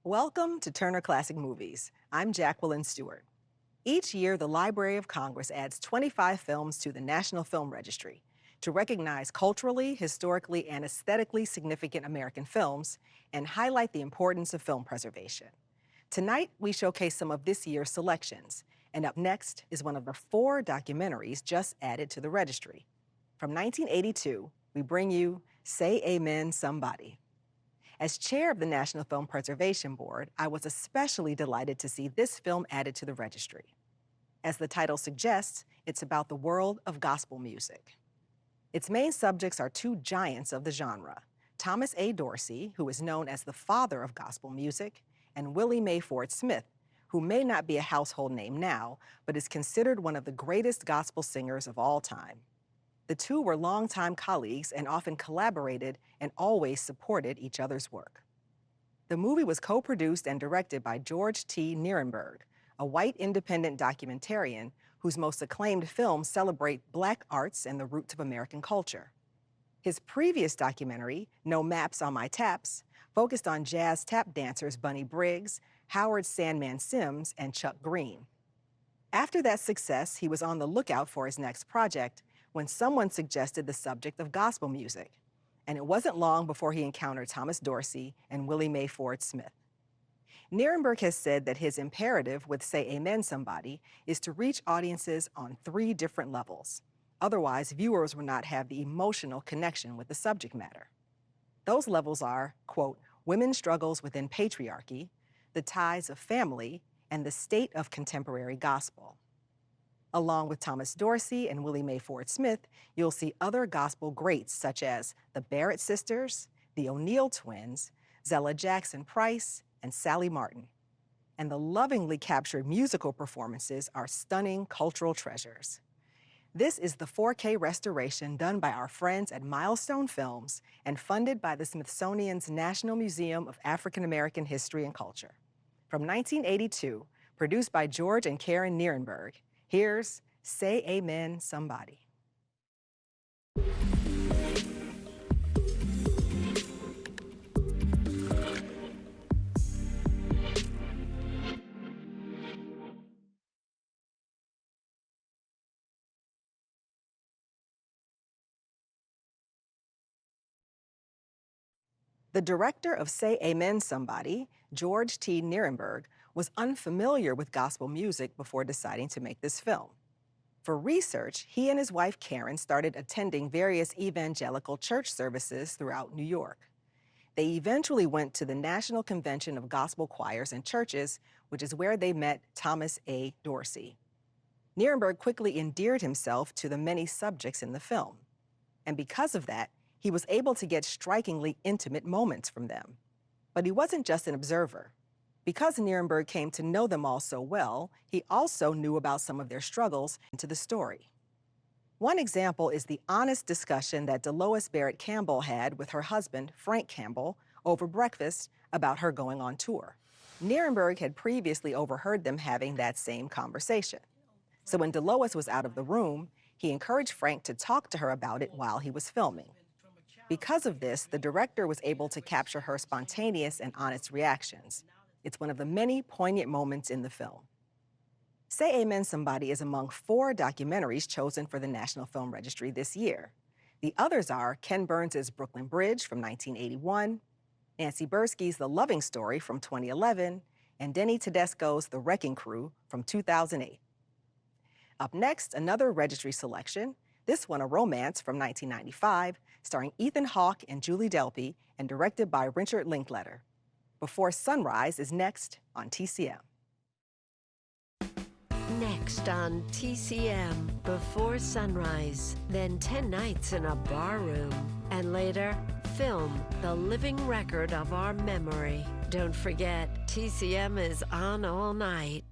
Welcome to Turner Classic Movies. I'm Jacqueline Stewart. Each year, the Library of Congress adds 25 films to the National Film Registry to recognize culturally, historically, and aesthetically significant American films and highlight the importance of film preservation. Tonight, we showcase some of this year's selections, and up next is one of the 4 documentaries just added to the registry. From 1982, we bring you Say Amen, Somebody. As chair of the National Film Preservation Board, I was especially delighted to see this film added to the registry. As the title suggests, it's about the world of gospel music. Its main subjects are 2 giants of the genre, Thomas A. Dorsey, who is known as the father of gospel music, and Willie Mae Ford Smith, who may not be a household name now, but is considered one of the greatest gospel singers of all time. The 2 were longtime colleagues and often collaborated and always supported each other's work. The movie was co-produced and directed by George T. Nierenberg, a white independent documentarian whose most acclaimed films celebrate Black arts and the roots of American culture. His previous documentary, No Maps on My Taps, focused on jazz tap dancers Bunny Briggs, Howard Sandman Sims, and Chuck Green. After that success, he was on the lookout for his next project when someone suggested the subject of gospel music, and it wasn't long before he encountered Thomas Dorsey and Willie Mae Ford Smith. Nierenberg has said that his imperative with Say Amen Somebody is to reach audiences on 3 different levels. Otherwise, viewers will not have the emotional connection with the subject matter. Those levels are, quote, women's struggles within patriarchy, the ties of family, and the state of contemporary gospel. Along with Thomas Dorsey and Willie Mae Ford Smith, you'll see other gospel greats such as the Barrett Sisters, the O'Neill Twins, Zella Jackson Price, and Sally Martin. And the lovingly captured musical performances are stunning cultural treasures. This is the 4K restoration done by our friends at Milestone Films and funded by the Smithsonian's National Museum of African American History and Culture. From 1982, produced by George and Karen Nierenberg, here's Say Amen, Somebody. The director of Say Amen, Somebody, George T. Nierenberg, was unfamiliar with gospel music before deciding to make this film. For research, he and his wife Karen started attending various evangelical church services throughout New York. They eventually went to the National Convention of Gospel Choirs and Churches, which is where they met Thomas A. Dorsey. Nierenberg quickly endeared himself to the many subjects in the film, and because of that, he was able to get strikingly intimate moments from them. But he wasn't just an observer. Because Nierenberg came to know them all so well, he also knew about some of their struggles into the story. One example is the honest discussion that Delois Barrett Campbell had with her husband, Frank Campbell, over breakfast about her going on tour. Nierenberg had previously overheard them having that same conversation. So when Delois was out of the room, he encouraged Frank to talk to her about it while he was filming. Because of this, the director was able to capture her spontaneous and honest reactions. It's one of the many poignant moments in the film. Say Amen Somebody is among 4 documentaries chosen for the National Film Registry this year. The others are Ken Burns' Brooklyn Bridge from 1981, Nancy Bursky's The Loving Story from 2011, and Denny Tedesco's The Wrecking Crew from 2008. Up next, another registry selection, this one a romance from 1995, starring Ethan Hawke and Julie Delpy and directed by Richard Linklater. Before Sunrise is next on TCM. Next on TCM, Before Sunrise, then 10 nights in a bar room, and later, film the living record of our memory. Don't forget, TCM is on all night.